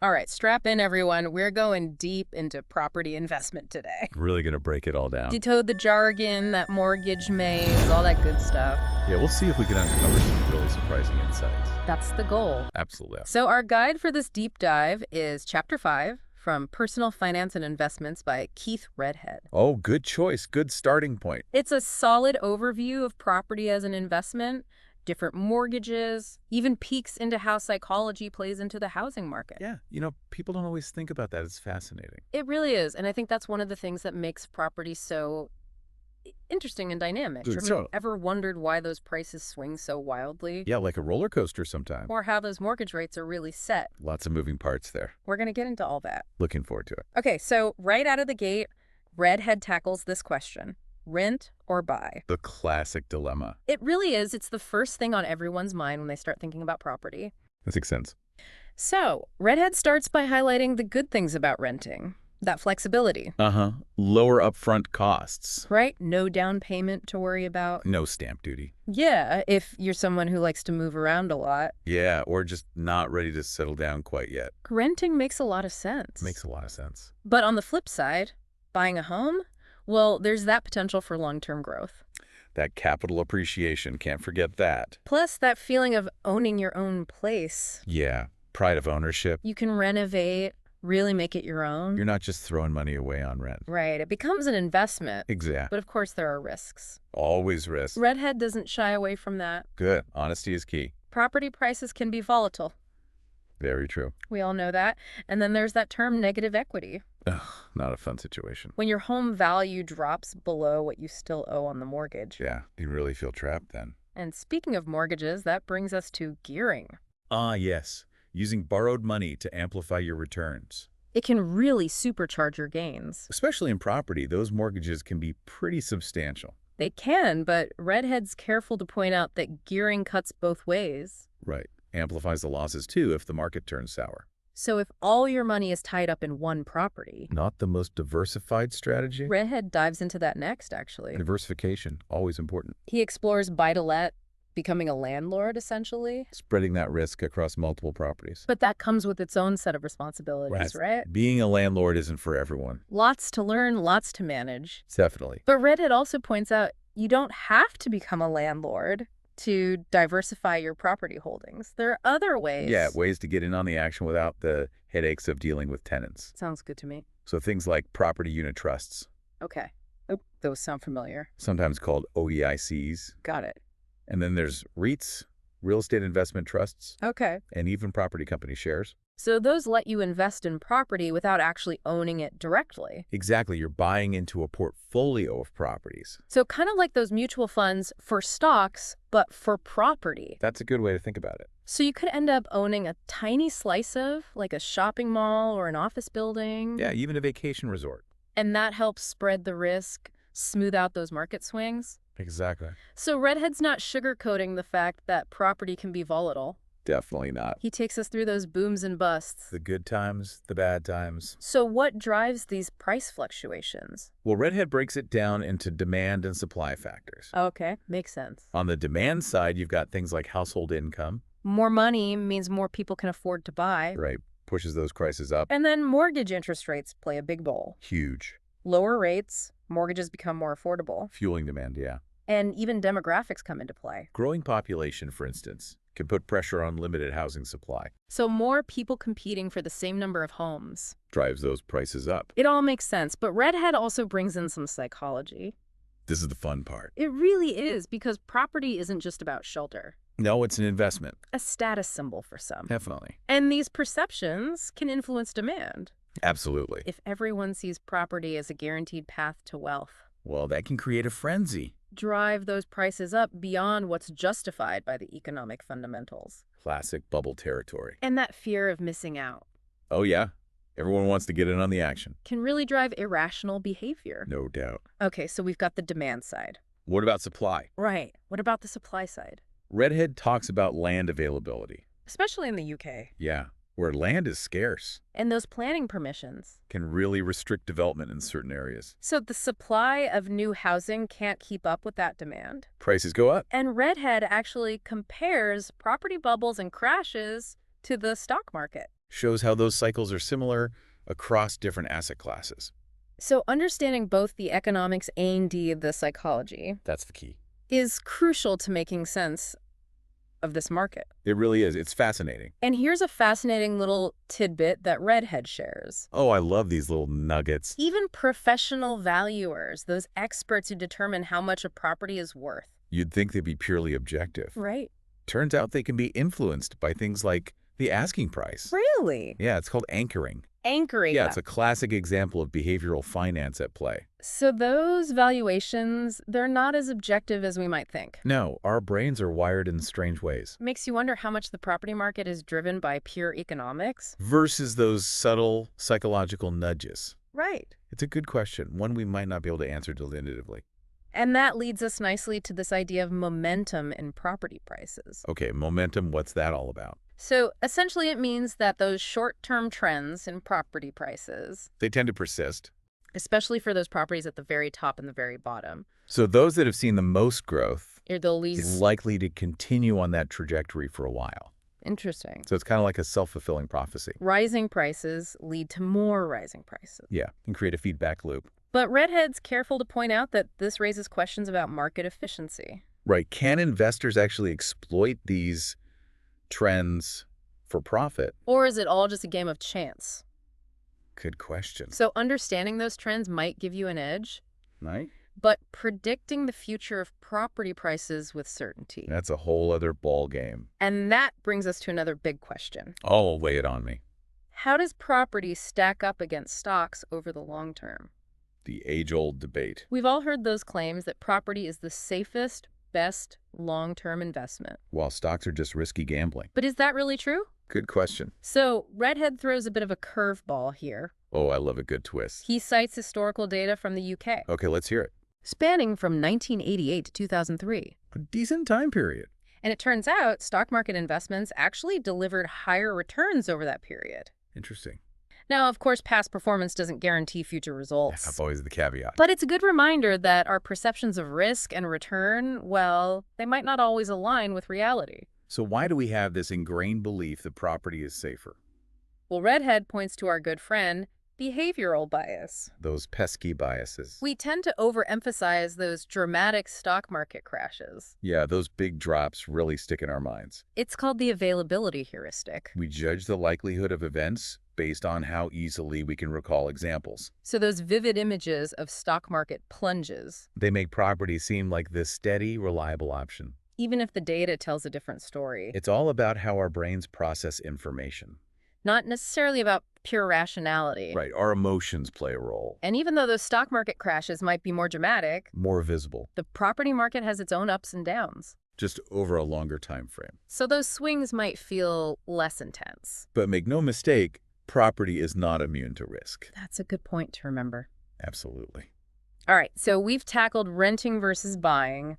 All right, strap in, everyone. We're going deep into property investment today. Really going to break it all down. Decode the jargon, that mortgage maze, all that good stuff. Yeah, we'll see if we can uncover some really surprising insights. That's the goal. Absolutely. So our guide for this deep dive is Chapter 5 from Personal Finance and Investments by Keith Redhead. Oh, good choice. Good starting point. It's a solid overview of property as an investment, different mortgages, even peeks into how psychology plays into the housing market. Yeah, people don't always think about that. It's fascinating. It really is. And I think that's one of the things that makes property so interesting and dynamic. Have you ever wondered why those prices swing so wildly? Yeah, like a roller coaster sometime. Or how those mortgage rates are really set? Lots of moving parts there. We're going to get into all that. Looking forward to it. Okay, so right out of the gate, Redhead tackles this question. Rent or buy? The classic dilemma. It really is. It's the first thing on everyone's mind when they start thinking about property. That makes sense. So, Redhead starts by highlighting the good things about renting. That flexibility. Lower upfront costs. Right? No down payment to worry about. No stamp duty. Yeah, if you're someone who likes to move around a lot. Yeah, or just not ready to settle down quite yet. Renting makes a lot of sense. Makes a lot of sense. But on the flip side, buying a home? Well, there's that potential for long-term growth. That capital appreciation, can't forget that. Plus, that feeling of owning your own place. Yeah, pride of ownership. You can renovate, really make it your own. You're not just throwing money away on rent. Right, it becomes an investment. Exactly. But of course there are risks. Always risk. Redhead doesn't shy away from that. Good. Honesty is key. Property prices can be volatile. Very true. We all know that. And then there's that term negative equity. Ugh, not a fun situation. When your home value drops below what you still owe on the mortgage. Yeah, you really feel trapped then. And speaking of mortgages, that brings us to gearing. Ah, yes. Using borrowed money to amplify your returns. It can really supercharge your gains. Especially in property, those mortgages can be pretty substantial. They can, but Redhead's careful to point out that gearing cuts both ways. Right. Amplifies the losses too if the market turns sour. So if all your money is tied up in one property. Not the most diversified strategy. Redhead dives into that next, actually. Diversification, always important. He explores buy-to-let, becoming a landlord, essentially. Spreading that risk across multiple properties. But that comes with its own set of responsibilities, right? Being a landlord isn't for everyone. Lots to learn, lots to manage. Definitely. But Redhead also points out you don't have to become a landlord to diversify your property holdings. There are other ways. Yeah, ways to get in on the action without the headaches of dealing with tenants. Sounds good to me. So things like property unit trusts. Okay. Oh, those sound familiar. Sometimes called OEICs. Got it. And then there's REITs, real estate investment trusts. Okay. And even property company shares. So those let you invest in property without actually owning it directly. Exactly. You're buying into a portfolio of properties. So kind of like those mutual funds for stocks, but for property. That's a good way to think about it. So you could end up owning a tiny slice of, like a shopping mall or an office building. Yeah, even a vacation resort. And that helps spread the risk, smooth out those market swings. Exactly. So Redhead's not sugarcoating the fact that property can be volatile. Definitely not. He takes us through those booms and busts. The good times, the bad times. So what drives these price fluctuations? Well, Redhead breaks it down into demand and supply factors. Okay, makes sense. On the demand side, you've got things like household income. More money means more people can afford to buy. Right. Pushes those prices up. And then mortgage interest rates play a big role. Huge. Lower rates, mortgages become more affordable. Fueling demand, yeah. And even demographics come into play. Growing population, for instance, can put pressure on limited housing supply. So more people competing for the same number of homes. Drives those prices up. It all makes sense, but Redhead also brings in some psychology. This is the fun part. It really is, because property isn't just about shelter. No, it's an investment. A status symbol for some. Definitely. And these perceptions can influence demand. Absolutely. If everyone sees property as a guaranteed path to wealth. Well, that can create a frenzy. Drive those prices up beyond what's justified by the economic fundamentals. Classic bubble territory. And that fear of missing out. Oh, yeah. Everyone wants to get in on the action. Can really drive irrational behavior. No doubt. Okay, so we've got the demand side. What about supply? Right. What about the supply side? Redhead talks about land availability. Especially in the UK. Yeah, where land is scarce. And those planning permissions. Can really restrict development in certain areas. So the supply of new housing can't keep up with that demand. Prices go up. And Redhead actually compares property bubbles and crashes to the stock market. Shows how those cycles are similar across different asset classes. So understanding both the economics and the psychology That's the key. is crucial to making sense of this market. It really is. It's fascinating. And here's a fascinating little tidbit that Redhead shares. Oh, I love these little nuggets. Even professional valuers, those experts who determine how much a property is worth. You'd think they'd be purely objective. Right. Turns out they can be influenced by things like the asking price. Really? Yeah, it's called anchoring. Anchoring. Yeah, it's a classic example of behavioral finance at play. So those valuations, they're not as objective as we might think. No, our brains are wired in strange ways. Makes you wonder how much the property market is driven by pure economics. Versus those subtle psychological nudges. Right. It's a good question, one we might not be able to answer definitively. And that leads us nicely to this idea of momentum in property prices. Okay, momentum, what's that all about? So essentially it means that those short-term trends in property prices, They tend to persist. especially for those properties at the very top and the very bottom, So those that have seen the most growth they'll is least... likely to continue on that trajectory for a while. Interesting. So it's kind of like a self-fulfilling prophecy. Rising prices lead to more rising prices. Yeah, and create a feedback loop. But Redhead's careful to point out that this raises questions about market efficiency. Right. Can investors actually exploit these trends for profit? Or is it all just a game of chance? Good question. So understanding those trends might give you an edge, Right? but predicting the future of property prices with certainty. That's a whole other ball game. And that brings us to another big question. Oh, lay it on me. How does property stack up against stocks over the long term? The age-old debate. We've all heard those claims that property is the safest, best long-term investment. While stocks are just risky gambling. But is that really true? Good question. So Redhead throws a bit of a curveball here. Oh, I love a good twist. He cites historical data from the UK, Okay, let's hear it. spanning from 1988 to 2003. A decent time period. And it turns out stock market investments actually delivered higher returns over that period. Interesting. Now, of course, past performance doesn't guarantee future results. That's always the caveat. But it's a good reminder that our perceptions of risk and return, well, they might not always align with reality. So why do we have this ingrained belief that property is safer? Well, Redhead points to our good friend, behavioral bias. Those pesky biases. We tend to overemphasize those dramatic stock market crashes. Yeah, those big drops really stick in our minds. It's called the availability heuristic. We judge the likelihood of events based on how easily we can recall examples. So those vivid images of stock market plunges, They make property seem like this steady, reliable option. even if the data tells a different story. It's all about how our brains process information. Not necessarily about pure rationality. Right, our emotions play a role. And even though those stock market crashes might be more dramatic, More visible, the property market has its own ups and downs. just over a longer time frame. So those swings might feel less intense. But make no mistake, property is not immune to risk. That's a good point to remember. Absolutely. All right, so we've tackled renting versus buying.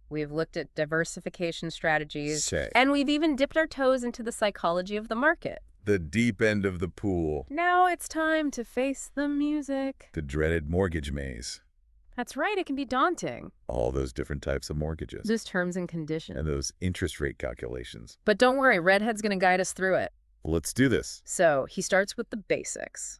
We've looked at diversification strategies. Say. And we've even dipped our toes into the psychology of the market. The deep end of the pool. Now it's time to face the music. The dreaded mortgage maze. That's right, it can be daunting. All those different types of mortgages. Those terms and conditions. And those interest rate calculations. But don't worry, Redhead's going to guide us through it. Let's do this. So he starts with the basics.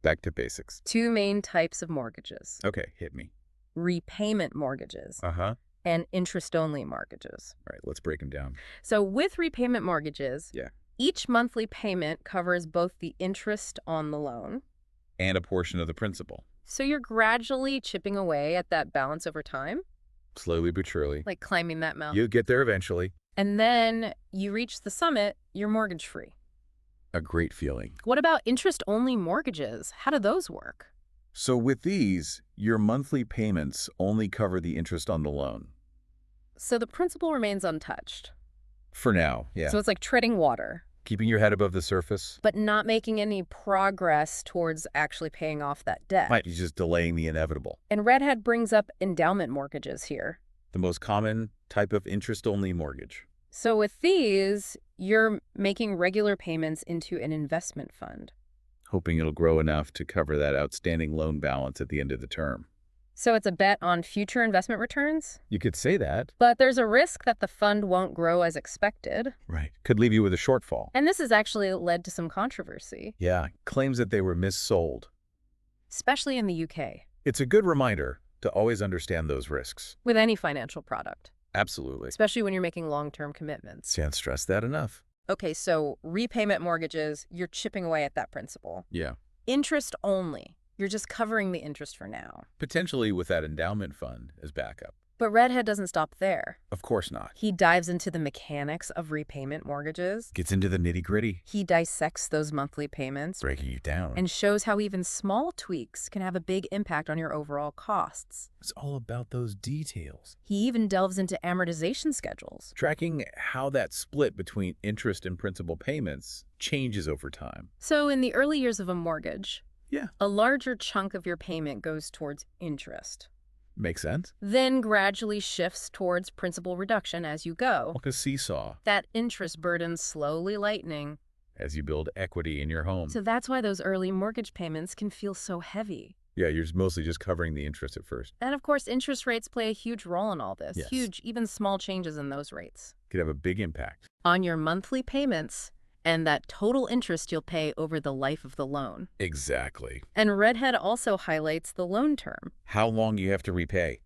Back to basics. Two main types of mortgages. Okay, hit me. Repayment mortgages Uh-huh. and interest-only mortgages. All right, let's break them down. So with repayment mortgages, Yeah. each monthly payment covers both the interest on the loan. And a portion of the principal. So you're gradually chipping away at that balance over time, Slowly but surely. like climbing that mountain. You get there eventually. And then you reach the summit, you're mortgage-free. A great feeling. What about interest-only mortgages? How do those work? So with these, your monthly payments only cover the interest on the loan. So the principal remains untouched. For now, yeah. So it's like treading water, Keeping your head above the surface but not making any progress towards actually paying off that debt. might be just delaying the inevitable. And Redhead brings up endowment mortgages here. The most common type of interest-only mortgage. So with these, you're making regular payments into an investment fund. Hoping it'll grow enough to cover that outstanding loan balance at the end of the term. So it's a bet on future investment returns? You could say that. But there's a risk that the fund won't grow as expected. Right. Could leave you with a shortfall. And this has actually led to some controversy. Yeah, claims that they were missold. Especially in the UK. It's a good reminder to always understand those risks. With any financial product. Absolutely. Especially when you're making long-term commitments. Can't stress that enough. Okay, so repayment mortgages, you're chipping away at that principle. Yeah. Interest only. You're just covering the interest for now. Potentially with that endowment fund as backup. But Redhead doesn't stop there. Of course not. He dives into the mechanics of repayment mortgages. Gets into the nitty-gritty. He dissects those monthly payments. Breaking you down. And shows how even small tweaks can have a big impact on your overall costs. It's all about those details. He even delves into amortization schedules. Tracking how that split between interest and principal payments changes over time. So in the early years of a mortgage, yeah, a larger chunk of your payment goes towards interest. Makes sense. Then gradually shifts towards principal reduction as you go. Like a seesaw. That interest burden slowly lightening. As you build equity in your home. So that's why those early mortgage payments can feel so heavy. Yeah, you're mostly just covering the interest at first. And of course, interest rates play a huge role in all this. Yes. Huge, even small changes in those rates. Could have a big impact. On your monthly payments and that total interest you'll pay over the life of the loan. Exactly. And Redhead also highlights the loan term. How long you have to repay.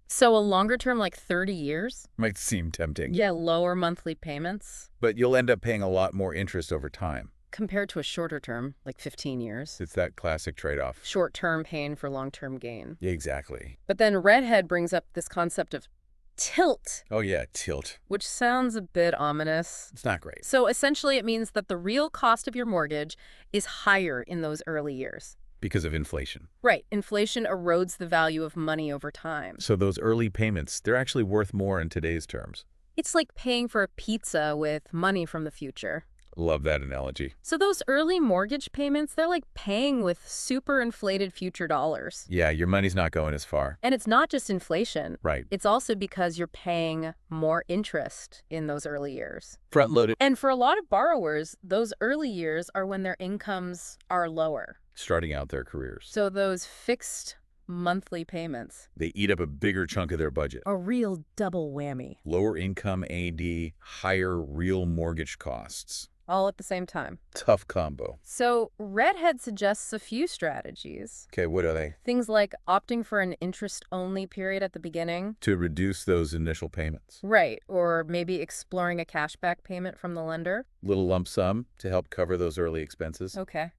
So a longer term, like 30 years? Might seem tempting. Yeah, lower monthly payments. But you'll end up paying a lot more interest over time. Compared to a shorter term, like 15 years. It's that classic trade-off. Short-term pain for long-term gain. Yeah, exactly. But then Redhead brings up this concept of tilt. Oh yeah, tilt. Which sounds a bit ominous. It's not great. So essentially it means that the real cost of your mortgage is higher in those early years. Because of inflation. Right. Inflation erodes the value of money over time. So those early payments, they're actually worth more in today's terms. It's like paying for a pizza with money from the future. Love that analogy. So those early mortgage payments, they're like paying with super inflated future dollars. Yeah, your money's not going as far. And it's not just inflation. Right. It's also because you're paying more interest in those early years. Front-loaded. And for a lot of borrowers, those early years are when their incomes are lower. Starting out their careers. So those fixed monthly payments. They eat up a bigger chunk of their budget. A real double whammy. Lower income AD, higher real mortgage costs. All at the same time. Tough combo. So Redhead suggests a few strategies. Okay, what are they? Things like opting for an interest-only period at the beginning. To reduce those initial payments. Right, or maybe exploring a cashback payment from the lender. Little lump sum to help cover those early expenses. Okay.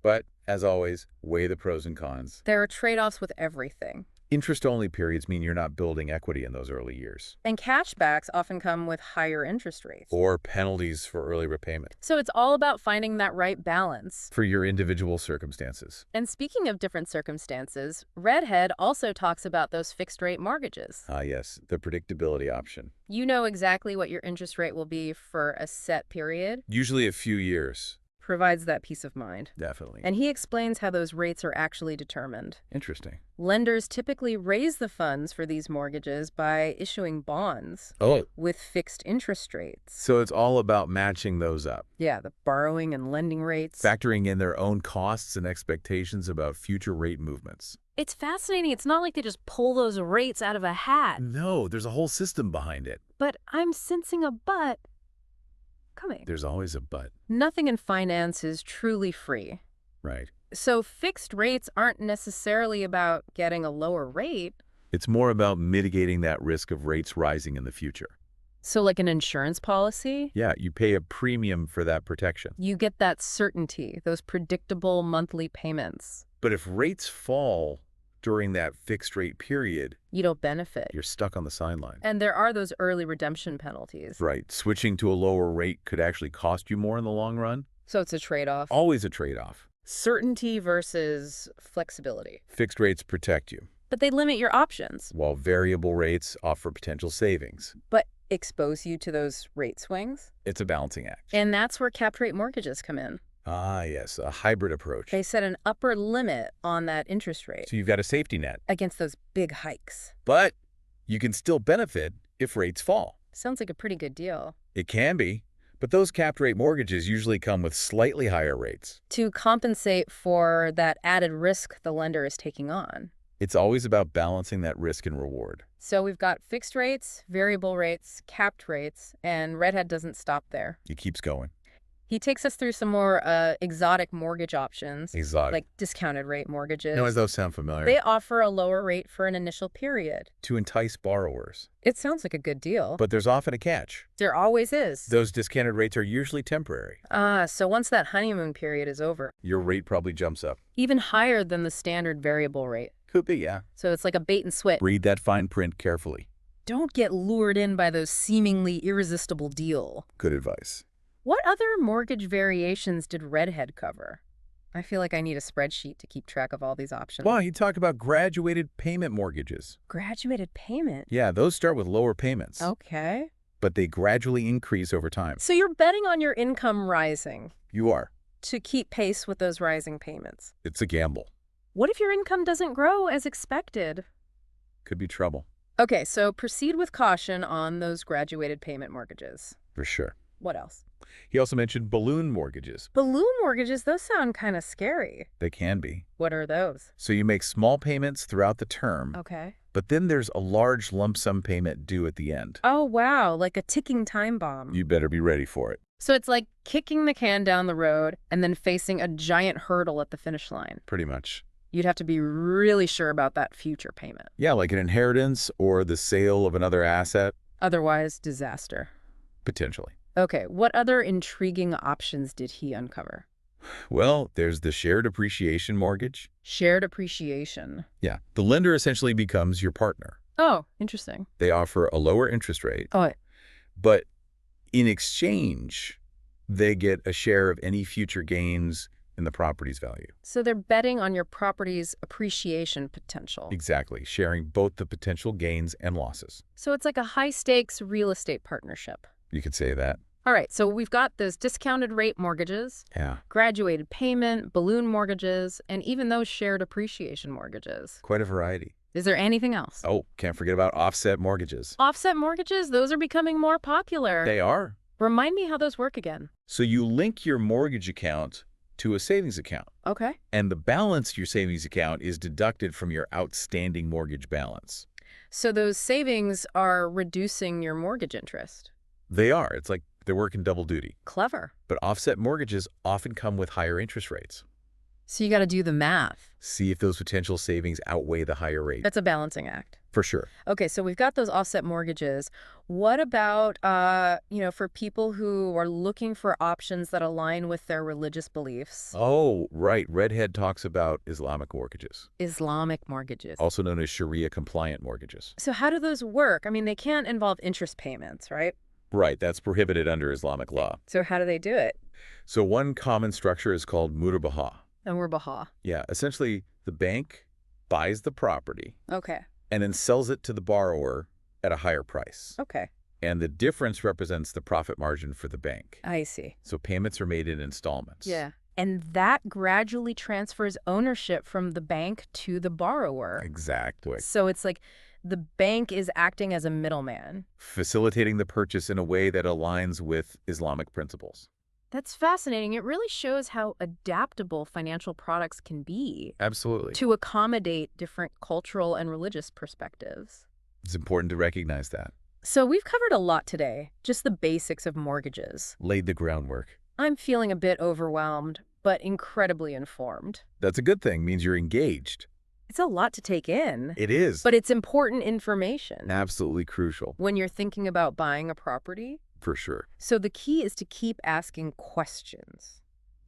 But, as always, weigh the pros and cons. There are trade-offs with everything. Interest-only periods mean you're not building equity in those early years. And cashbacks often come with higher interest rates. Or penalties for early repayment. So it's all about finding that right balance. For your individual circumstances. And speaking of different circumstances, Redhead also talks about those fixed-rate mortgages. Ah, yes, the predictability option. You know exactly what your interest rate will be for a set period. Usually a few years. Provides that peace of mind. Definitely. And he explains how those rates are actually determined. Interesting. Lenders typically raise the funds for these mortgages by issuing bonds with fixed interest rates. So it's all about matching those up. Yeah, the borrowing and lending rates. Factoring in their own costs and expectations about future rate movements. It's fascinating. It's not like they just pull those rates out of a hat. No, there's a whole system behind it. But I'm sensing a but coming. There's always a but. Nothing in finance is truly free. Right. So fixed rates aren't necessarily about getting a lower rate. It's more about mitigating that risk of rates rising in the future. So like an insurance policy? Yeah, you pay a premium for that protection. You get that certainty, those predictable monthly payments. But if rates fall during that fixed rate period, you don't benefit. You're stuck on the sideline. And there are those early redemption penalties. Right. Switching to a lower rate could actually cost you more in the long run. So it's a trade-off. Always a trade-off. Certainty versus flexibility. Fixed rates protect you. But they limit your options. While variable rates offer potential savings. But expose you to those rate swings. It's a balancing act. And that's where capped rate mortgages come in. Ah, yes, a hybrid approach. They set an upper limit on that interest rate. So you've got a safety net. Against those big hikes. But you can still benefit if rates fall. Sounds like a pretty good deal. It can be, but those capped rate mortgages usually come with slightly higher rates. To compensate for that added risk the lender is taking on. It's always about balancing that risk and reward. So we've got fixed rates, variable rates, capped rates, and Redhead doesn't stop there. It keeps going. He takes us through some more exotic mortgage options, Exotic. like discounted rate mortgages. Does those sound familiar? They offer a lower rate for an initial period. To entice borrowers. It sounds like a good deal. But there's often a catch. There always is. Those discounted rates are usually temporary. So once that honeymoon period is over, your rate probably jumps up. Even higher than the standard variable rate. Could be, yeah. So it's like a bait and switch. Read that fine print carefully. Don't get lured in by those seemingly irresistible deal. Good advice. What other mortgage variations did Redhead cover? I feel like I need a spreadsheet to keep track of all these options. Well, he talked about graduated payment mortgages. Graduated payment? Yeah, those start with lower payments. Okay. But they gradually increase over time. So you're betting on your income rising. You are. To keep pace with those rising payments. It's a gamble. What if your income doesn't grow as expected? Could be trouble. Okay, so proceed with caution on those graduated payment mortgages. For sure. What else? He also mentioned balloon mortgages. Balloon mortgages, those sound kind of scary. They can be. What are those? So you make small payments throughout the term. Okay. But then there's a large lump sum payment due at the end. Oh, wow, like a ticking time bomb. You better be ready for it. So it's like kicking the can down the road and then facing a giant hurdle at the finish line. Pretty much. You'd have to be really sure about that future payment. Yeah, like an inheritance or the sale of another asset. Otherwise, disaster. Potentially. Okay, what other intriguing options did he uncover? Well, there's the shared appreciation mortgage. Shared appreciation. Yeah, the lender essentially becomes your partner. Oh, interesting. They offer a lower interest rate. Oh, but in exchange, they get a share of any future gains in the property's value. So they're betting on your property's appreciation potential. Exactly, sharing both the potential gains and losses. So it's like a high-stakes real estate partnership. You could say that. All right, so we've got those discounted rate mortgages, Yeah. graduated payment, balloon mortgages, and even those shared appreciation mortgages. Quite a variety. Is there anything else? Oh, can't forget about offset mortgages. Offset mortgages, those are becoming more popular. They are. Remind me how those work again. So you link your mortgage account to a savings account. Okay. And the balance to your savings account is deducted from your outstanding mortgage balance. So those savings are reducing your mortgage interest. They are. It's like they're working double duty. Clever. But offset mortgages often come with higher interest rates. So you got to do the math. See if those potential savings outweigh the higher rate. That's a balancing act. For sure. Okay, so we've got those offset mortgages. What about, for people who are looking for options that align with their religious beliefs? Oh, right. Redhead talks about Islamic mortgages. Islamic mortgages. Also known as Sharia-compliant mortgages. So how do those work? I mean, they can't involve interest payments, right? Right. That's prohibited under Islamic law. So how do they do it? So one common structure is called murabaha. And we're Baha. Yeah. Essentially, the bank buys the property Okay. and then sells it to the borrower at a higher price. Okay. And the difference represents the profit margin for the bank. I see. So payments are made in installments. Yeah. And that gradually transfers ownership from the bank to the borrower. Exactly. So it's like the bank is acting as a middleman. Facilitating the purchase in a way that aligns with Islamic principles. That's fascinating. It really shows how adaptable financial products can be. Absolutely. To accommodate different cultural and religious perspectives. It's important to recognize that. So we've covered a lot today, just the basics of mortgages. Laid the groundwork. I'm feeling a bit overwhelmed, but incredibly informed. That's a good thing. Means you're engaged. It's a lot to take in. It is. But it's important information. Absolutely crucial. When you're thinking about buying a property. For sure. So the key is to keep asking questions.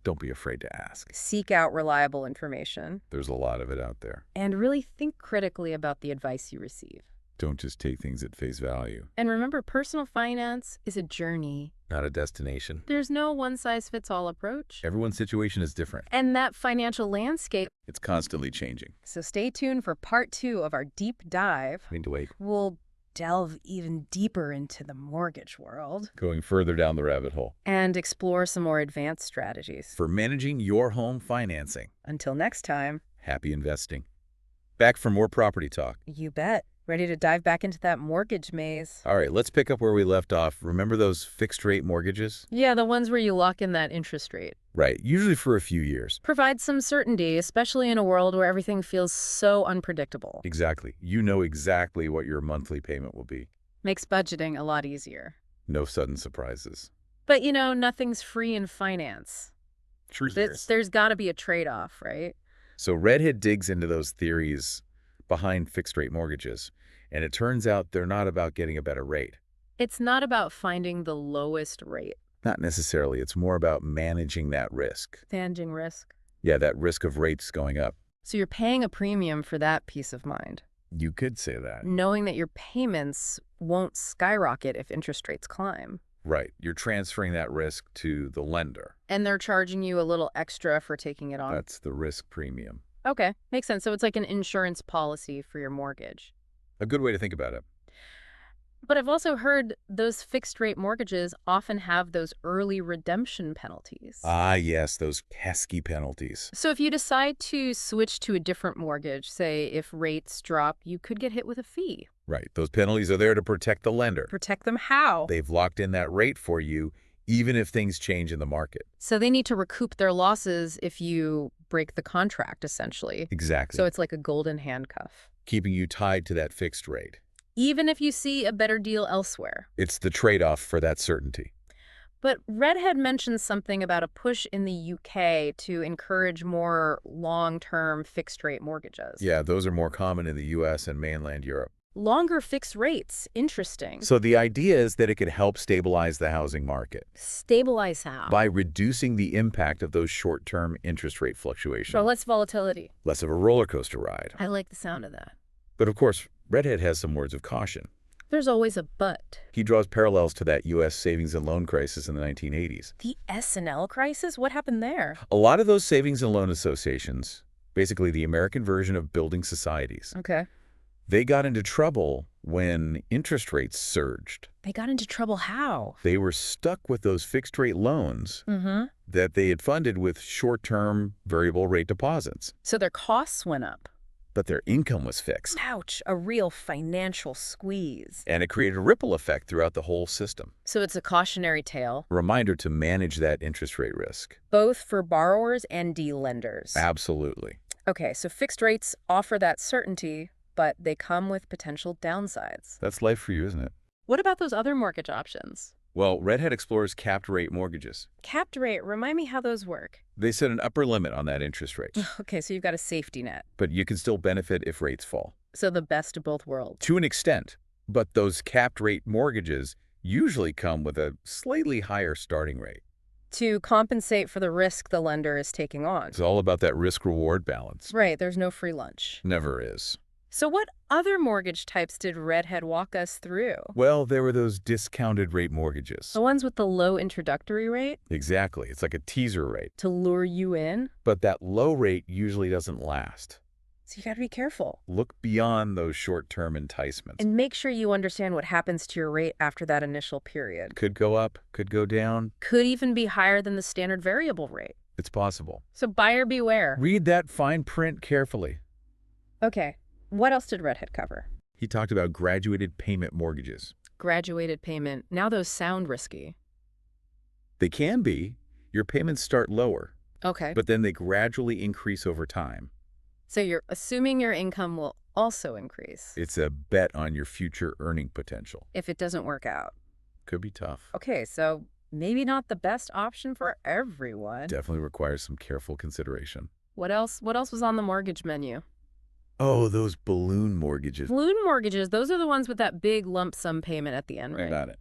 Don't be afraid to ask. Seek out reliable information. There's a lot of it out there. And really think critically about the advice you receive. Don't just take things at face value. And remember, personal finance is a journey. Not a destination. There's no one-size-fits-all approach. Everyone's situation is different. And that financial landscape. It's constantly changing. So stay tuned for part 2 of our deep dive. I need to wait. We'll delve even deeper into the mortgage world. Going further down the rabbit hole. And explore some more advanced strategies. For managing your home financing. Until next time. Happy investing. Back for more property talk. You bet. Ready to dive back into that mortgage maze. All right, let's pick up where we left off. Remember those fixed-rate mortgages? Yeah, the ones where you lock in that interest rate. Right, usually for a few years. Provide some certainty, especially in a world where everything feels so unpredictable. Exactly. You know exactly what your monthly payment will be. Makes budgeting a lot easier. No sudden surprises. But, nothing's free in finance. True. There's got to be a trade-off, right? So Redhead digs into those theories behind fixed-rate mortgages, and it turns out they're not about getting a better rate. It's not about finding the lowest rate. Not necessarily. It's more about managing that risk. Managing risk. Yeah, that risk of rates going up. So you're paying a premium for that peace of mind. You could say that. Knowing that your payments won't skyrocket if interest rates climb. Right. You're transferring that risk to the lender. And they're charging you a little extra for taking it on. That's the risk premium. Okay, makes sense. So it's like an insurance policy for your mortgage. A good way to think about it. But I've also heard those fixed-rate mortgages often have those early redemption penalties. Ah, yes, those pesky penalties. So if you decide to switch to a different mortgage, say if rates drop, you could get hit with a fee. Right. Those penalties are there to protect the lender. Protect them how? They've locked in that rate for you, even if things change in the market. So they need to recoup their losses if you break the contract, essentially. Exactly. So it's like a golden handcuff. Keeping you tied to that fixed rate. Even if you see a better deal elsewhere. It's the trade-off for that certainty. But Redhead mentions something about a push in the UK to encourage more long-term fixed-rate mortgages. Yeah, those are more common in the US and mainland Europe. Longer fixed rates. Interesting. So the idea is that it could help stabilize the housing market. Stabilize how? By reducing the impact of those short-term interest rate fluctuations. So less volatility. Less of a roller coaster ride. I like the sound of that. But of course, Redhead has some words of caution. There's always a but. He draws parallels to that U.S. savings and loan crisis in the 1980s. The S&L crisis? What happened there? A lot of those savings and loan associations, basically the American version of building societies, Okay. they got into trouble when interest rates surged. They got into trouble how? They were stuck with those fixed-rate loans that they had funded with short-term variable rate deposits. So their costs went up. But their income was fixed. Ouch, a real financial squeeze. And it created a ripple effect throughout the whole system. So it's a cautionary tale. A reminder to manage that interest rate risk. Both for borrowers and lenders. Absolutely. Okay, so fixed rates offer that certainty, but they come with potential downsides. That's life for you, isn't it? What about those other mortgage options? Well, Redhead explores capped rate mortgages. Capped rate, remind me how those work. They set an upper limit on that interest rate. Okay, so you've got a safety net. But you can still benefit if rates fall. So the best of both worlds. To an extent. But those capped rate mortgages usually come with a slightly higher starting rate. To compensate for the risk the lender is taking on. It's all about that risk-reward balance. Right, there's no free lunch. Never is. So what other mortgage types did Redhead walk us through? Well, there were those discounted rate mortgages. The ones with the low introductory rate? Exactly. It's like a teaser rate. To lure you in? But that low rate usually doesn't last. So you got to be careful. Look beyond those short-term enticements. And make sure you understand what happens to your rate after that initial period. Could go up, could go down. Could even be higher than the standard variable rate. It's possible. So buyer beware. Read that fine print carefully. Okay. What else did Redhead cover? He talked about graduated payment mortgages. Graduated payment. Now those sound risky. They can be. Your payments start lower. Okay. But then they gradually increase over time. So you're assuming your income will also increase. It's a bet on your future earning potential. If it doesn't work out. Could be tough. Okay, so maybe not the best option for everyone. Definitely requires some careful consideration. What else was on the mortgage menu? Oh, those balloon mortgages. Balloon mortgages, those are the ones with that big lump sum payment at the end, right? Got it.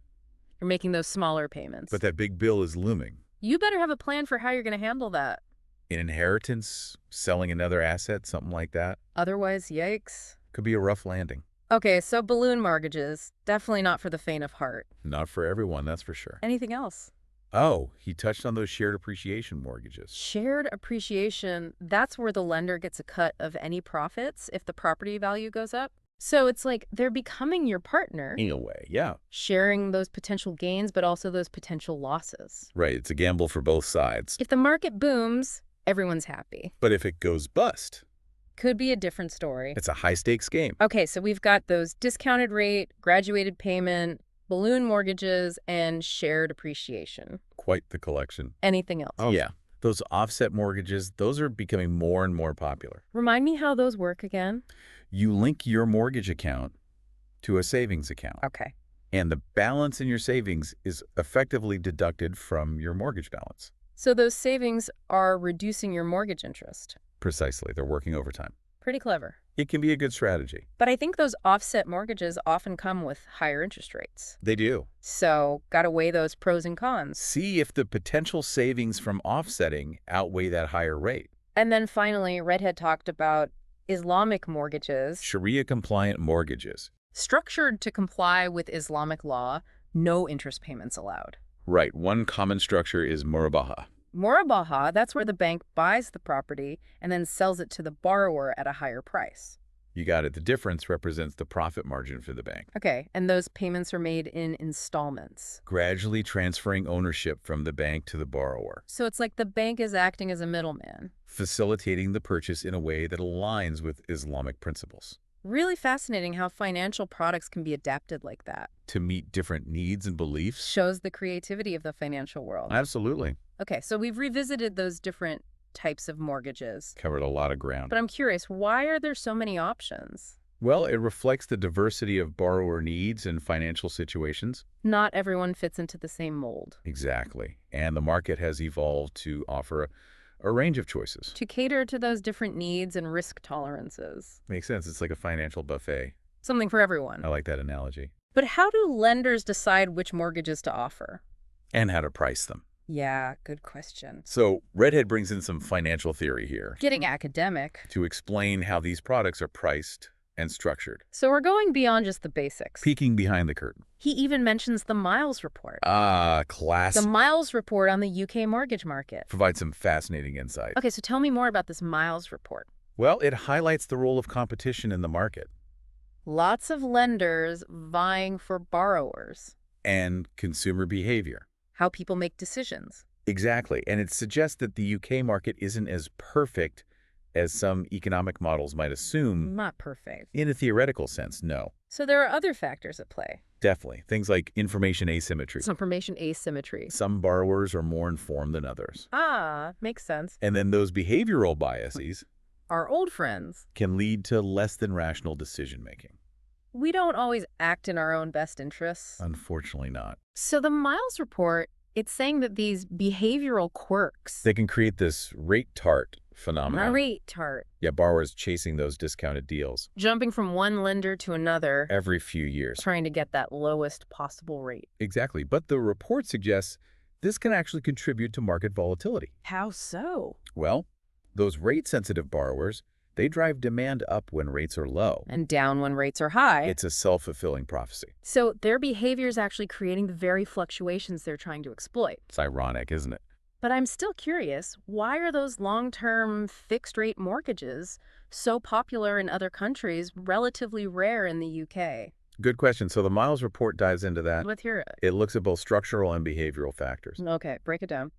You're making those smaller payments. But that big bill is looming. You better have a plan for how you're going to handle that. An inheritance, selling another asset, something like that. Otherwise, yikes. Could be a rough landing. Okay, so balloon mortgages, definitely not for the faint of heart. Not for everyone, that's for sure. Anything else? Oh, he touched on those shared appreciation mortgages. Shared appreciation, that's where the lender gets a cut of any profits if the property value goes up. So it's like they're becoming your partner. In a way, yeah. Sharing those potential gains, but also those potential losses. Right, it's a gamble for both sides. If the market booms, everyone's happy. But if it goes bust, Could be a different story. It's a high-stakes game. Okay, so we've got those discounted rate, graduated payment, balloon mortgages, and shared appreciation. Quite the collection. Anything else? Oh, yeah. Those offset mortgages, those are becoming more and more popular. Remind me how those work again. You link your mortgage account to a savings account. Okay. And the balance in your savings is effectively deducted from your mortgage balance. So those savings are reducing your mortgage interest. Precisely. They're working overtime. Pretty clever. It can be a good strategy. But I think those offset mortgages often come with higher interest rates. They do. So gotta weigh those pros and cons. See if the potential savings from offsetting outweigh that higher rate. And then finally, Redhead talked about Islamic mortgages. Sharia-compliant mortgages. Structured to comply with Islamic law, no interest payments allowed. Right. One common structure is murabaha. Murabaha, that's where the bank buys the property and then sells it to the borrower at a higher price. You got it. The difference represents the profit margin for the bank. Okay, and those payments are made in installments. Gradually transferring ownership from the bank to the borrower. So it's like the bank is acting as a middleman. Facilitating the purchase in a way that aligns with Islamic principles. Really fascinating how financial products can be adapted like that. To meet different needs and beliefs. Shows the creativity of the financial world. Absolutely. Okay, so we've revisited those different types of mortgages. Covered a lot of ground. But I'm curious, why are there so many options? Well, it reflects the diversity of borrower needs and financial situations. Not everyone fits into the same mold. Exactly. And the market has evolved to offer a range of choices. To cater to those different needs and risk tolerances. Makes sense. It's like a financial buffet. Something for everyone. I like that analogy. But how do lenders decide which mortgages to offer? And how to price them. Yeah, good question. So Redhead brings in some financial theory here Getting academic. to explain how these products are priced and structured. So we're going beyond just the basics. Peeking behind the curtain. He even mentions the Miles Report. Ah, The class. Miles Report on the UK mortgage market. Provides some fascinating insight. Okay, so tell me more about this Miles Report. Well, it highlights the role of competition in the market Lots of lenders vying for borrowers. and consumer behavior. How people make decisions. Exactly. And it suggests that the UK market isn't as perfect as some economic models might assume. Not perfect. In a theoretical sense, no. So there are other factors at play. Definitely. Things like information asymmetry. Some information asymmetry. Some borrowers are more informed than others. Ah, makes sense. And then those behavioral biases Our old friends. can lead to less than rational decision-making. We don't always act in our own best interests. Unfortunately not. So the Miles Report, it's saying that these behavioral quirks. They can create this rate tart phenomenon. A rate tart. Yeah, borrowers chasing those discounted deals Jumping from one lender to another. every few years. Trying to get that lowest possible rate. Exactly. But the report suggests this can actually contribute to market volatility. How so? Well, those rate-sensitive borrowers, they drive demand up when rates are low. And down when rates are high. It's a self-fulfilling prophecy. So their behavior is actually creating the very fluctuations they're trying to exploit. It's ironic, isn't it? But I'm still curious, why are those long-term fixed-rate mortgages so popular in other countries, relatively rare in the UK? Good question. So the Miles Report dives into that. Let's hear it. It looks at both structural and behavioral factors. Okay, break it down.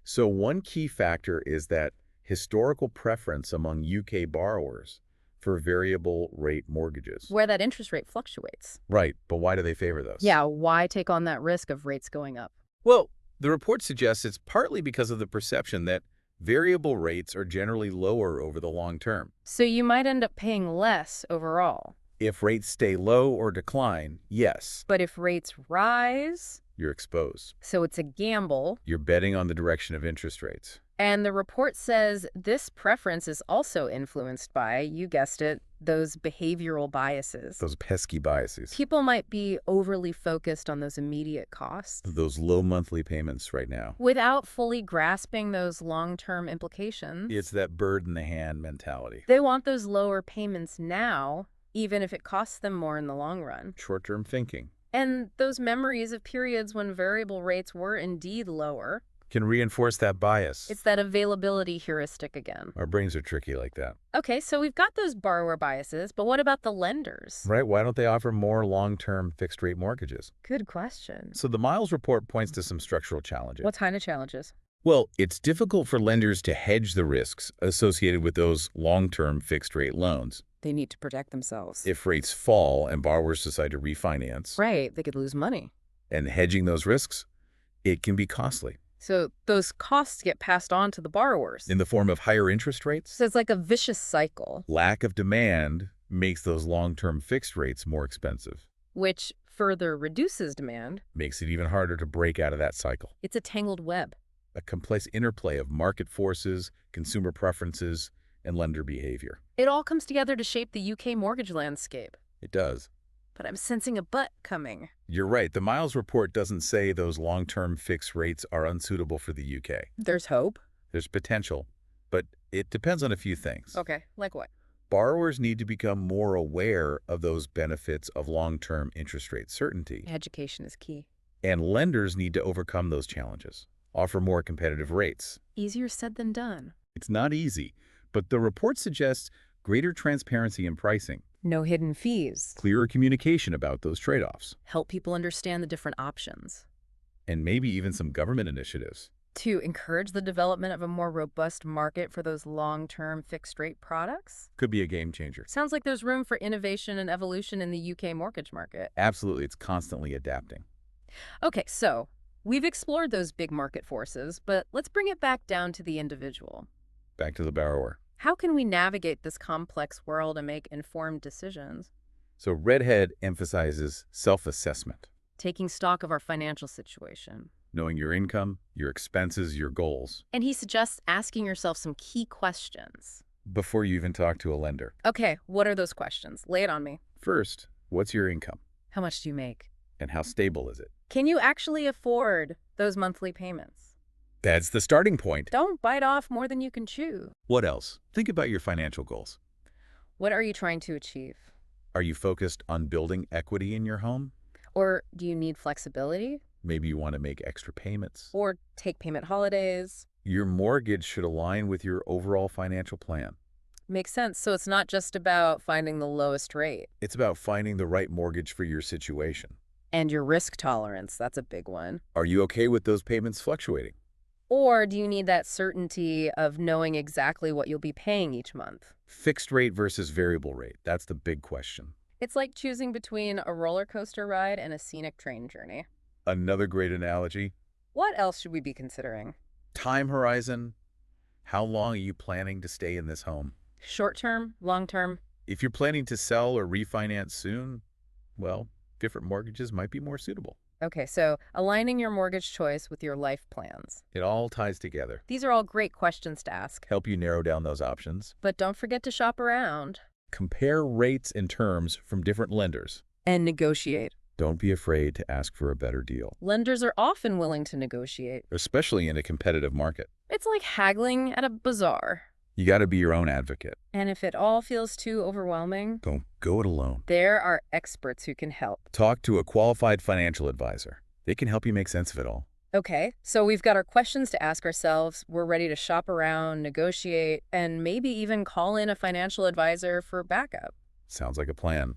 So one key factor is that historical preference among UK borrowers for variable rate mortgages. Where that interest rate fluctuates. Right, but why do they favor those? Yeah, why take on that risk of rates going up? Well, the report suggests it's partly because of the perception that variable rates are generally lower over the long term. So you might end up paying less overall. If rates stay low or decline, yes, But if rates rise, you're exposed. so it's a gamble. You're betting on the direction of interest rates. And the report says this preference is also influenced by, you guessed it, those behavioral biases. Those pesky biases. People might be overly focused on those immediate costs Those low monthly payments right now. without fully grasping those long-term implications. It's that bird in the hand mentality. They want those lower payments now, even if it costs them more in the long run. Short-term thinking. And those memories of periods when variable rates were indeed lower. Can reinforce that bias. It's that availability heuristic again. Our brains are tricky like that. Okay, so we've got those borrower biases, but what about the lenders? Right? Why don't they offer more long-term fixed-rate mortgages? Good question. So the Miles Report points to some structural challenges. What kind of challenges? Well, it's difficult for lenders to hedge the risks associated with those long-term fixed-rate loans. They need to protect themselves. If rates fall and borrowers decide to refinance, Right, they could lose money. and hedging those risks, it can be costly So those costs get passed on to the borrowers. in the form of higher interest rates. So it's like a vicious cycle, Lack of demand makes those long-term fixed rates more expensive, which further reduces demand. makes it even harder to break out of that cycle. It's a tangled web. A complex interplay of market forces, consumer preferences, and lender behavior. It all comes together to shape the UK mortgage landscape. It does. But I'm sensing a but coming. You're right. The Miles report doesn't say those long-term fixed rates are unsuitable for the UK. There's hope. There's potential, but it depends on a few things. Okay, like what? Borrowers need to become more aware of those benefits of long-term interest rate certainty, Education is key. and lenders need to overcome those challenges, offer more competitive rates. Easier said than done. It's not easy, but the report suggests greater transparency in pricing, No hidden fees. clearer communication about those trade-offs, Help people understand the different options. and maybe even some government initiatives. To encourage the development of a more robust market for those long-term fixed-rate products? Could be a game changer. Sounds like there's room for innovation and evolution in the UK mortgage market. Absolutely, it's constantly adapting. Okay, so we've explored those big market forces, but let's bring it back down to the individual. Back to the borrower. How can we navigate this complex world and make informed decisions? So Redhead emphasizes self-assessment, Taking stock of our financial situation. knowing your income, your expenses, your goals, And he suggests asking yourself some key questions. before you even talk to a lender. Okay, what are those questions? Lay it on me. First, what's your income, How much do you make? and how stable is it? Can you actually afford those monthly payments? That's the starting point. Don't bite off more than you can chew. What else? Think about your financial goals. What are you trying to achieve? Are you focused on building equity in your home? Or do you need flexibility? Maybe you want to make extra payments. Or take payment holidays? Your mortgage should align with your overall financial plan. Makes sense. So it's not just about finding the lowest rate. It's about finding the right mortgage for your situation. And your risk tolerance, that's a big one. Are you okay with those payments fluctuating? Or do you need that certainty of knowing exactly what you'll be paying each month? Fixed rate versus variable rate. That's the big question. It's like choosing between a roller coaster ride and a scenic train journey. Another great analogy. What else should we be considering? Time horizon. How long are you planning to stay in this home? Short term, long term? If you're planning to sell or refinance soon, well, different mortgages might be more suitable. Okay, so aligning your mortgage choice with your life plans. It all ties together. These are all great questions to ask. Help you narrow down those options. But don't forget to shop around. Compare rates and terms from different lenders. And negotiate. Don't be afraid to ask for a better deal, Lenders are often willing to negotiate. especially in a competitive market. It's like haggling at a bazaar. You got to be your own advocate. And if it all feels too overwhelming, Don't go it alone. there are experts who can help. Talk to a qualified financial advisor. They can help you make sense of it all. Okay, so we've got our questions to ask ourselves. We're ready to shop around, negotiate, and maybe even call in a financial advisor for backup. Sounds like a plan.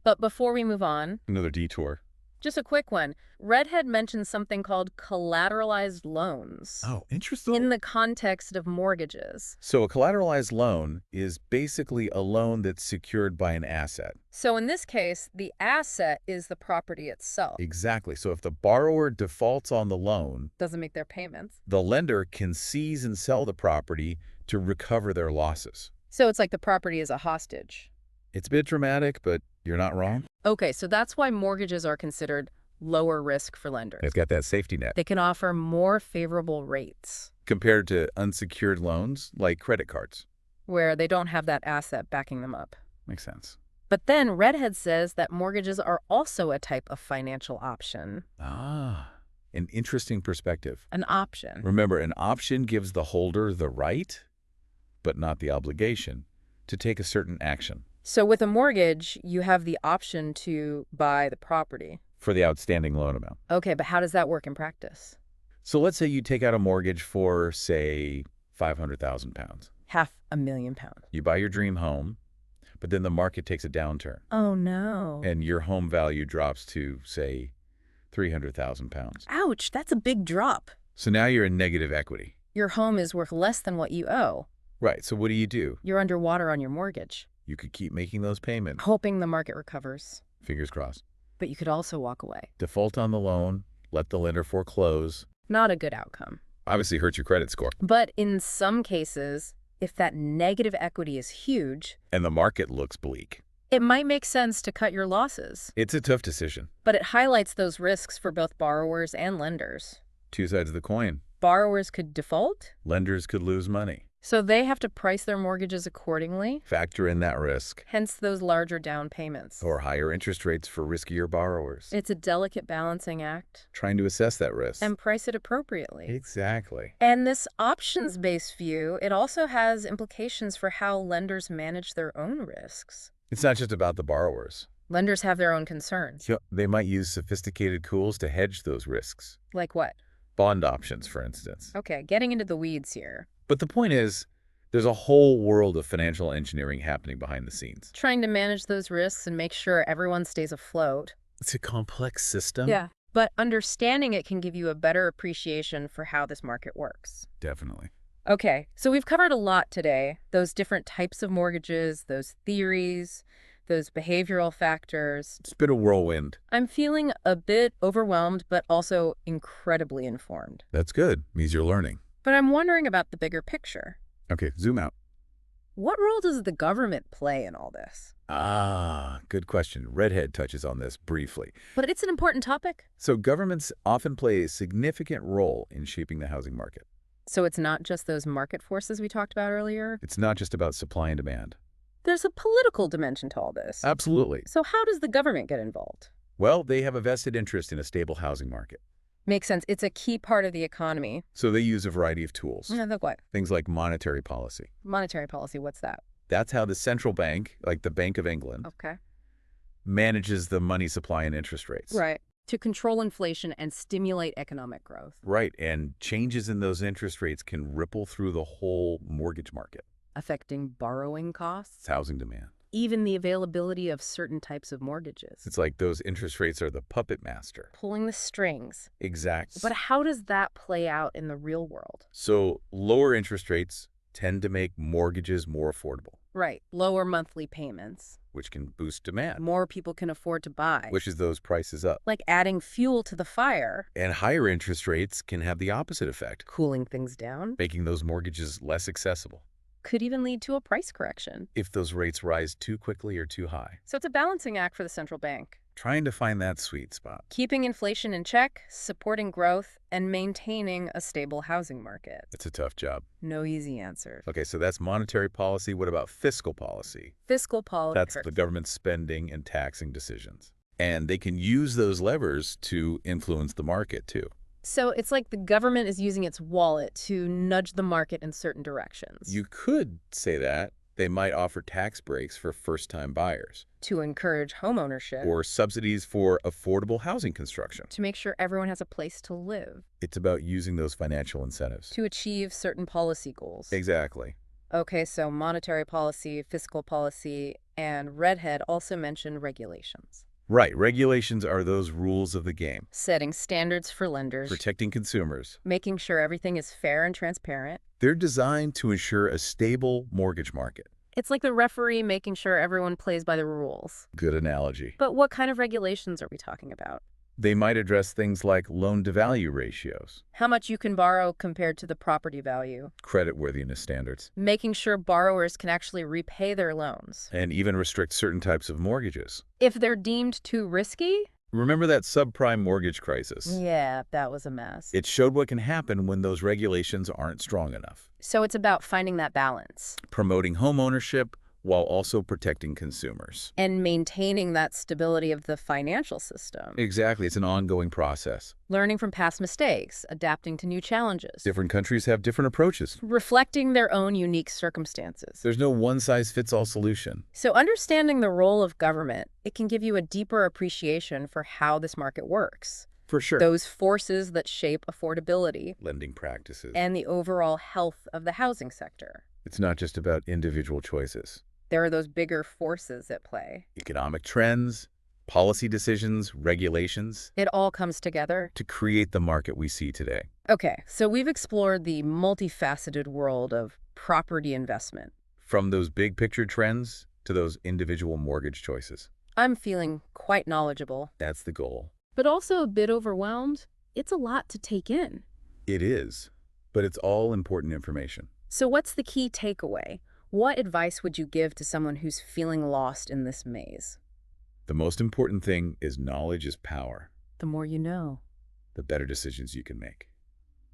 But before we move on, Another detour. just a quick one. Redhead mentioned something called collateralized loans Oh, interesting. in the context of mortgages. So a collateralized loan is basically a loan that's secured by an asset. So in this case, the asset is the property itself. Exactly. So if the borrower defaults on the loan, Doesn't make their payments. the lender can seize and sell the property to recover their losses. So it's like the property is a hostage. It's a bit dramatic, but you're not wrong. Okay, so that's why mortgages are considered lower risk for lenders. It's got that safety net. They can offer more favorable rates Compared to unsecured loans like credit cards. where they don't have that asset backing them up. Makes sense. But then Redhead says that mortgages are also a type of financial option. Ah, an interesting perspective. An option. Remember, an option gives the holder the right, but not the obligation, to take a certain action. So with a mortgage, you have the option to buy the property. For the outstanding loan amount. Okay, but how does that work in practice? So let's say you take out a mortgage for, say, £500,000. £500,000. You buy your dream home, but then the market takes a downturn, Oh no. and your home value drops to, say, £300,000. Ouch, that's a big drop. So now you're in negative equity. Your home is worth less than what you owe. Right, so what do? You're underwater on your mortgage. You could keep making those payments. Hoping the market recovers. Fingers crossed. But you could also walk away. Default on the loan, let the lender foreclose. Not a good outcome. Obviously hurts your credit score. But in some cases, if that negative equity is huge, And the market looks bleak. it might make sense to cut your losses. It's a tough decision. But it highlights those risks for both borrowers and lenders. Two sides of the coin. Borrowers could default, Lenders could lose money. so they have to price their mortgages accordingly, Factor in that risk. hence those larger down payments. Or higher interest rates for riskier borrowers. It's a delicate balancing act. Trying to assess that risk. And price it appropriately. Exactly. And this options-based view, it also has implications for how lenders manage their own risks. It's not just about the borrowers. Lenders have their own concerns. They might use sophisticated tools to hedge those risks. Like what? Bond options, for instance. Okay, getting into the weeds here. But the point is, there's a whole world of financial engineering happening behind the scenes. Trying to manage those risks and make sure everyone stays afloat. It's a complex system. Yeah. But understanding it can give you a better appreciation for how this market works. Definitely. Okay, so we've covered a lot today. Those different types of mortgages, those theories, those behavioral factors. It's been a whirlwind. I'm feeling a bit overwhelmed, but also incredibly informed. That's good. Means you're learning. But I'm wondering about the bigger picture. Okay, zoom out. What role does the government play in all this? Good question. Redhead touches on this briefly. But it's an important topic. So governments often play a significant role in shaping the housing market. So it's not just those market forces we talked about earlier? It's not just about supply and demand. There's a political dimension to all this. Absolutely. So how does the government get involved? Well, they have a vested interest in a stable housing market. Makes sense. It's a key part of the economy. So they use a variety of tools. Yeah, like what? Things like monetary policy. Monetary policy, what's that? That's how the central bank, like the Bank of England, Okay. manages the money supply and interest rates. Right. To control inflation and stimulate economic growth. Right, and changes in those interest rates can ripple through the whole mortgage market. Affecting borrowing costs. It's housing demand. Even the availability of certain types of mortgages. It's like those interest rates are the puppet master. Pulling the strings. Exactly. But how does that play out in the real world? So lower interest rates tend to make mortgages more affordable. Right. Lower monthly payments. Which can boost demand. More people can afford to buy. Pushes those prices up. Like adding fuel to the fire. And higher interest rates can have the opposite effect. Cooling things down. Making those mortgages less accessible. Could even lead to a price correction. If those rates rise too quickly or too high. So it's a balancing act for the central bank. Trying to find that sweet spot. Keeping inflation in check, supporting growth, and maintaining a stable housing market. It's a tough job. No easy answers. Okay, so that's monetary policy. What about fiscal policy? Fiscal policy. That's the government's spending and taxing decisions. And they can use those levers to influence the market, too. So it's like the government is using its wallet to nudge the market in certain directions. You could say that. They might offer tax breaks for first-time buyers. To encourage homeownership. Or subsidies for affordable housing construction. To make sure everyone has a place to live. It's about using those financial incentives. To achieve certain policy goals. Exactly. Okay, so monetary policy, fiscal policy, and Redhead also mention regulations. Right. Regulations are those rules of the game. Setting standards for lenders. Protecting consumers. Making sure everything is fair and transparent. They're designed to ensure a stable mortgage market. It's like the referee making sure everyone plays by the rules. Good analogy. But what kind of regulations are we talking about? They might address things like loan-to-value ratios. How much you can borrow compared to the property value. Creditworthiness standards. Making sure borrowers can actually repay their loans. And even restrict certain types of mortgages. If they're deemed too risky? Remember that subprime mortgage crisis? Yeah, that was a mess. It showed what can happen when those regulations aren't strong enough. So it's about finding that balance. Promoting homeownership while also protecting consumers. And maintaining that stability of the financial system. Exactly. It's an ongoing process. Learning from past mistakes, adapting to new challenges. Different countries have different approaches. Reflecting their own unique circumstances. There's no one-size-fits-all solution. So understanding the role of government, it can give you a deeper appreciation for how this market works. For sure. Those forces that shape affordability. Lending practices. And the overall health of the housing sector. It's not just about individual choices. There are those bigger forces at play. Economic trends, Policy decisions, regulations, It all comes together. to create the market we see today. Okay, so we've explored the multifaceted world of property investment. From those big picture trends to those individual mortgage choices. I'm feeling quite knowledgeable, That's the goal. but also a bit overwhelmed. It's a lot to take in. It is, but it's all important information. So what's the key takeaway? What advice would you give to someone who's feeling lost in this maze? The most important thing is knowledge is power. The more you know. The better decisions you can make.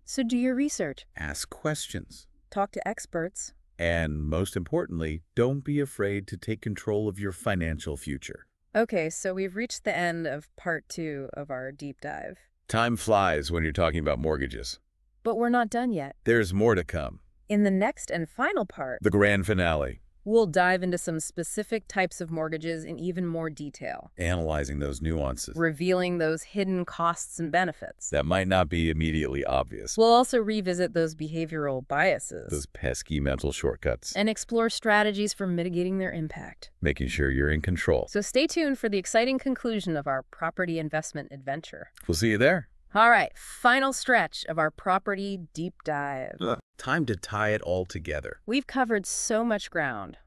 So do your research. Ask questions. Talk to experts. And most importantly, don't be afraid to take control of your financial future. Okay, so we've reached the end of part 2 of our deep dive. Time flies when you're talking about mortgages. But we're not done yet. There's more to come. In the next and final part, The grand finale. we'll dive into some specific types of mortgages in even more detail, Analyzing those nuances revealing those hidden costs and benefits. that might not be immediately obvious. We'll also revisit those behavioral biases Those pesky mental shortcuts. and explore strategies for mitigating their impact. Making sure you're in control. So stay tuned for the exciting conclusion of our property investment adventure. We'll see you there. All right, final stretch of our property deep dive. Time to tie it all together. We've covered so much ground.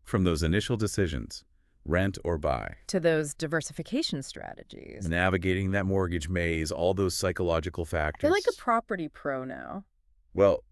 From those initial decisions, rent or buy, To those diversification strategies. navigating that mortgage maze, all those psychological I factors. feel like a property pro now. Well,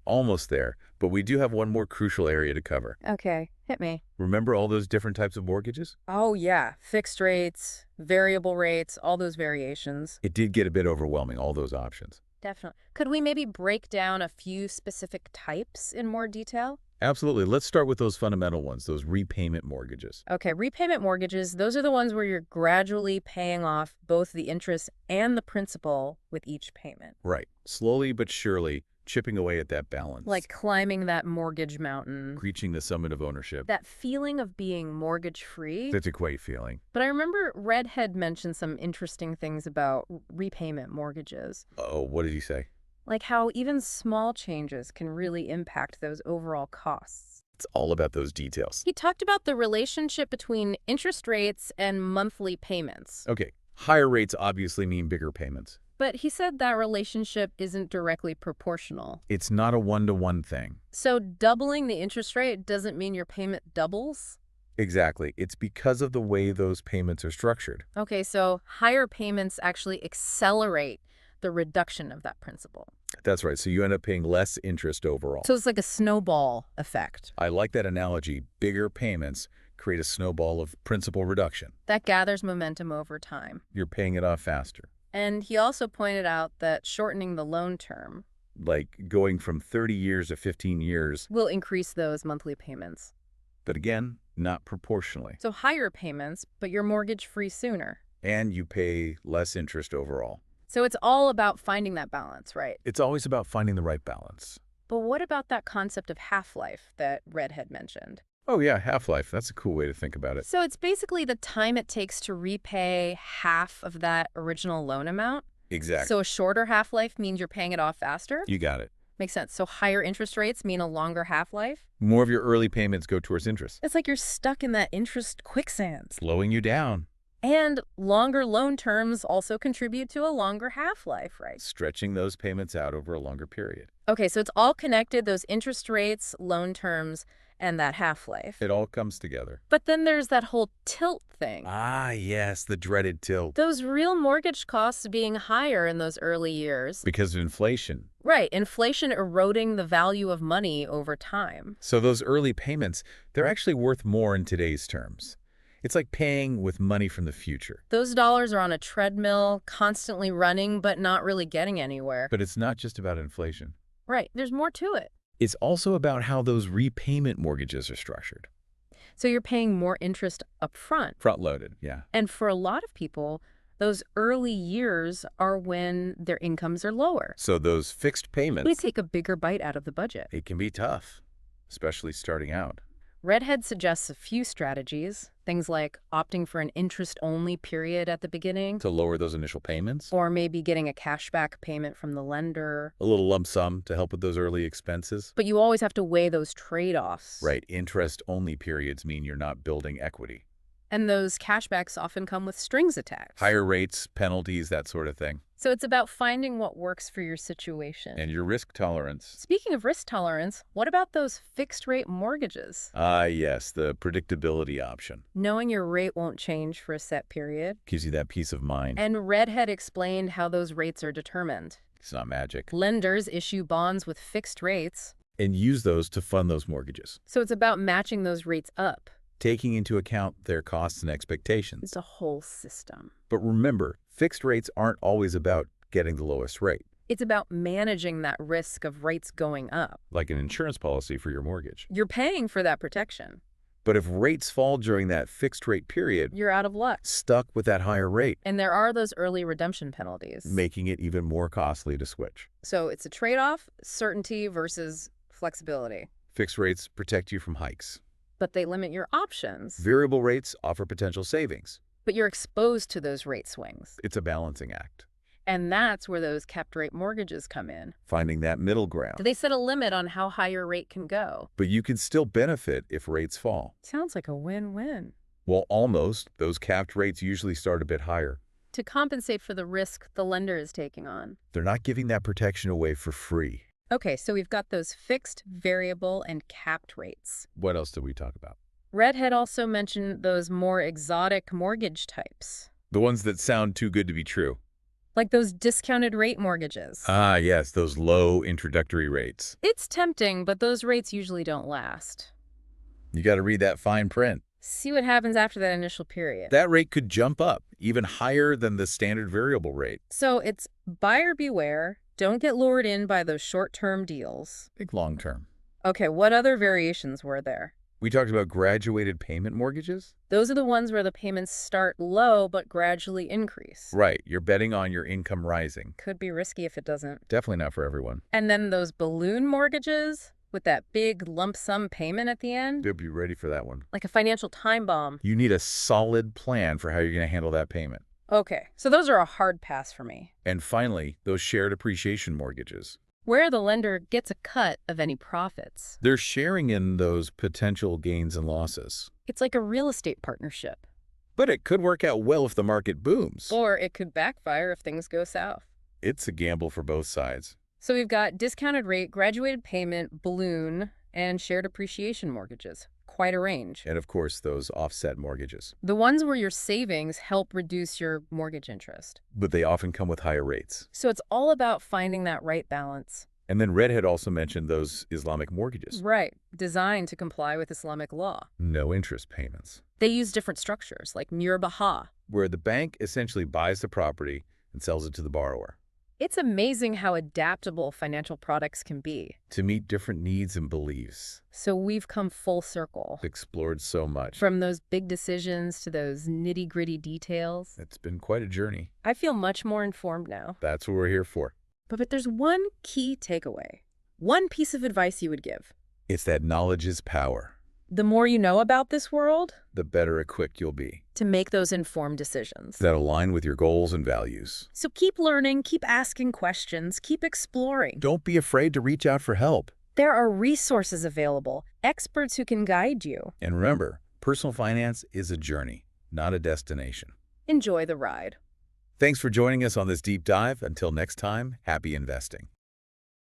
almost there, but we do have one more crucial area to cover. Okay, hit me. Remember all those different types of mortgages? Oh yeah, fixed rates, variable rates, all those variations. It did get a bit overwhelming, all those options. Definitely. Could we maybe break down a few specific types in more detail? Absolutely. Let's start with those fundamental ones, those repayment mortgages. Okay, repayment mortgages, those are the ones where you're gradually paying off both the interest and the principal with each payment. Right. Slowly but surely, chipping away at that balance. Like climbing that mortgage mountain. reaching the summit of ownership. That feeling of being mortgage-free. That's a great feeling. But I remember Redhead mentioned some interesting things about repayment mortgages. Oh, what did he say? Like how even small changes can really impact those overall costs. It's all about those details. He talked about the relationship between interest rates and monthly payments. Okay, higher rates obviously mean bigger payments. But he said that relationship isn't directly proportional. It's not a one-to-one thing. So doubling the interest rate doesn't mean your payment doubles? Exactly. It's because of the way those payments are structured. Okay, so higher payments actually accelerate the reduction of that principal. That's right. So you end up paying less interest overall. So it's like a snowball effect. I like that analogy. Bigger payments create a snowball of principal reduction. That gathers momentum over time. You're paying it off faster. And he also pointed out that shortening the loan term Like going from 30 years to 15 years, will increase those monthly payments. but again, not proportionally. So higher payments, but you're mortgage-free sooner. And you pay less interest overall. So it's all about finding that balance, right? It's always about finding the right balance. But what about that concept of half-life that Redhead mentioned? Oh yeah, half-life. That's a cool way to think about it. So it's basically the time it takes to repay half of that original loan amount. Exactly. So a shorter half-life means you're paying it off faster? You got it. Makes sense. So higher interest rates mean a longer half-life? More of your early payments go towards interest, It's like you're stuck in that interest quicksand. slowing you down, And longer loan terms also contribute to a longer half-life, right? stretching those payments out over a longer period. Okay, so it's all connected, those interest rates, loan terms, and that half-life. It all comes together. But then there's that whole tilt thing. Ah, yes, the dreaded tilt. Those real mortgage costs being higher in those early years. Because of inflation. Right, inflation eroding the value of money over time. So those early payments, they're actually worth more in today's terms. It's like paying with money from the future. Those dollars are on a treadmill, constantly running, but not really getting anywhere. But it's not just about inflation. Right, there's more to it. It's also about how those repayment mortgages are structured. So you're paying more interest up front. Front-loaded, yeah. And for a lot of people, those early years are when their incomes are lower. So those fixed We payments, take a bigger bite out of the budget. it can be tough, especially starting out. Redhead suggests a few strategies, things like opting for an interest-only period at the beginning, To lower those initial payments, or maybe getting a cashback payment from the lender. a little lump sum to help with those early expenses. But you always have to weigh those trade-offs. Right, interest-only periods mean you're not building equity. And those cashbacks often come with strings attached. Higher rates, penalties, that sort of thing. So it's about finding what works for your situation. And your risk tolerance. Speaking of risk tolerance, what about those fixed-rate mortgages? Yes, the predictability option. Knowing your rate won't change for a set period. Gives you that peace of mind. And Redhead explained how those rates are determined. It's not magic. Lenders issue bonds with fixed rates. And use those to fund those mortgages. So it's about matching those rates up. Taking into account their costs and expectations. It's a whole system. But remember, fixed rates aren't always about getting the lowest rate. It's about managing that risk of rates going up. Like an insurance policy for your mortgage. You're paying for that protection. But if rates fall during that fixed rate period, you're out of luck. Stuck with that higher rate. And there are those early redemption penalties. Making it even more costly to switch. So it's a trade-off, certainty versus flexibility. Fixed rates protect you from hikes. But they limit your options. Variable rates offer potential savings. But you're exposed to those rate swings. It's a balancing act. And that's where those capped rate mortgages come in. Finding that middle ground. They set a limit on how high your rate can go. But you can still benefit if rates fall. Sounds like a win-win. Well, almost. Those capped rates usually start a bit higher. To compensate for the risk the lender is taking on. They're not giving that protection away for free. Okay, so we've got those fixed, variable, and capped rates. What else did we talk about? Redhead also mentioned those more exotic mortgage types. The ones that sound too good to be true. Like those discounted rate mortgages. Ah, yes, those low introductory rates. It's tempting, but those rates usually don't last. You got to read that fine print. See what happens after that initial period. That rate could jump up, even higher than the standard variable rate. So it's buyer beware. Don't get lured in by those short-term deals. Think long-term. Okay, what other variations were there? We talked about graduated payment mortgages. Those are the ones where the payments start low but gradually increase. Right, you're betting on your income rising. Could be risky if it doesn't. Definitely not for everyone. And then those balloon mortgages with that big lump sum payment at the end. You'll be ready for that one. Like a financial time bomb. You need a solid plan for how you're going to handle that payment. Okay, so those are a hard pass for me. And finally, those shared appreciation mortgages. Where the lender gets a cut of any profits. They're sharing in those potential gains and losses. It's like a real estate partnership. But it could work out well if the market booms. Or it could backfire if things go south. It's a gamble for both sides. So we've got discounted rate, graduated payment, balloon, and shared appreciation mortgages. Quite a range. And of course, those offset mortgages. The ones where your savings help reduce your mortgage interest. But they often come with higher rates. So it's all about finding that right balance. And then Redhead also mentioned those Islamic mortgages. Right. Designed to comply with Islamic law. No interest payments. They use different structures, like murbaha, where the bank essentially buys the property and sells it to the borrower. It's amazing how adaptable financial products can be. To meet different needs and beliefs. So we've come full circle. Explored so much. From those big decisions to those nitty-gritty details. It's been quite a journey. I feel much more informed now. That's what we're here for. But there's one key takeaway. One piece of advice you would give. It's that knowledge is power. The more you know about this world, the better equipped you'll be to make those informed decisions that align with your goals and values. So keep learning, keep asking questions, keep exploring. Don't be afraid to reach out for help. There are resources available, experts who can guide you. And remember, personal finance is a journey, not a destination. Enjoy the ride. Thanks for joining us on this deep dive. Until next time, happy investing.